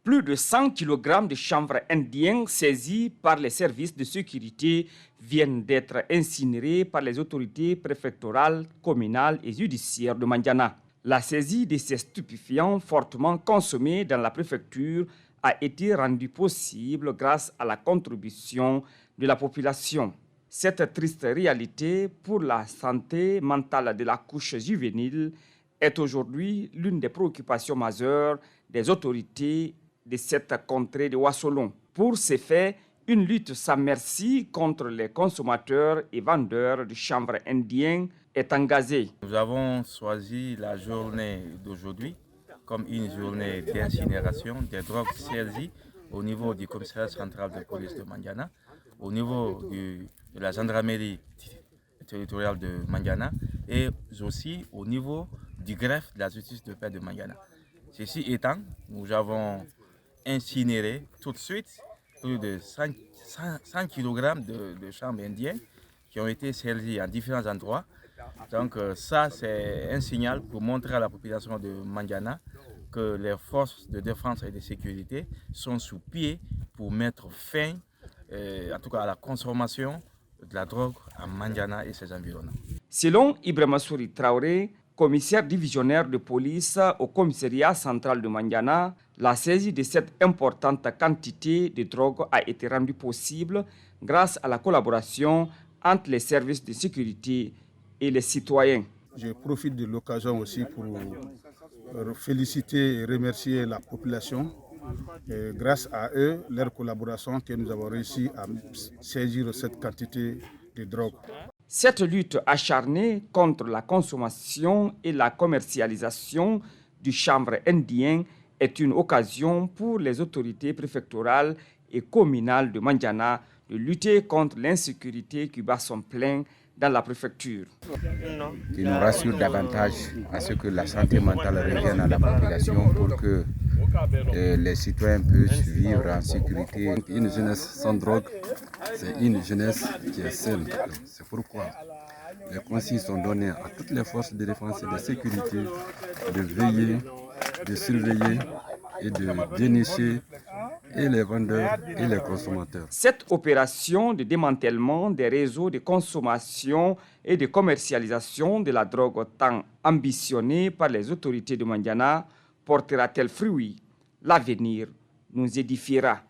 Plus de 100 kg de chanvre indien saisis par les services de sécurité viennent d'être incinérés par les autorités préfectorales, communales et judiciaires de Mandiana. La saisie de ces stupéfiants fortement consommés dans la préfecture a été rendue possible grâce à la contribution de la population. Cette triste réalité pour la santé mentale de la couche juvénile est aujourd'hui l'une des préoccupations majeures des autorités de cette contrée de Wassolon. Pour ces faits, une lutte sans merci contre les consommateurs et vendeurs de chanvre indien est engagée. Nous avons choisi la journée d'aujourd'hui comme une journée d'incinération des drogues saisies au niveau du commissariat central de police de Mandiana, au niveau de la gendarmerie territoriale de Mandiana et aussi au niveau du greffe de la justice de paix de Mandiana. Ceci étant, nous avons incinéré tout de suite plus de 100 kg de chanvre indien qui ont été saisis à différents endroits. Donc ça, c'est un signal pour montrer à la population de Mandiana que les forces de défense et de sécurité sont sous pied pour mettre fin, en tout cas, à la consommation de la drogue à Mandiana et ses environnants. Selon Ibrahima Souri Traoré, commissaire divisionnaire de police au commissariat central de Mandiana, la saisie de cette importante quantité de drogue a été rendue possible grâce à la collaboration entre les services de sécurité et les citoyens. Je profite de l'occasion aussi pour féliciter et remercier la population. Et grâce à eux, leur collaboration, que nous avons réussi à saisir cette quantité de drogue. Cette lutte acharnée contre la consommation et la commercialisation du chanvre indien est une occasion pour les autorités préfectorales et communales de Mandiana de lutter contre l'insécurité qui bat son plein dans la préfecture. Qui nous rassure davantage à ce que la santé mentale revienne à la population pour que les citoyens puissent vivre en sécurité. Une jeunesse sans drogue, c'est une jeunesse qui est saine. C'est pourquoi les consignes sont données à toutes les forces de défense et de sécurité de veiller, de surveiller et de dénicher et les vendeurs et les consommateurs. Cette opération de démantèlement des réseaux de consommation et de commercialisation de la drogue tant ambitionnée par les autorités de Mandiana portera-t-elle fruit? L'avenir nous édifiera.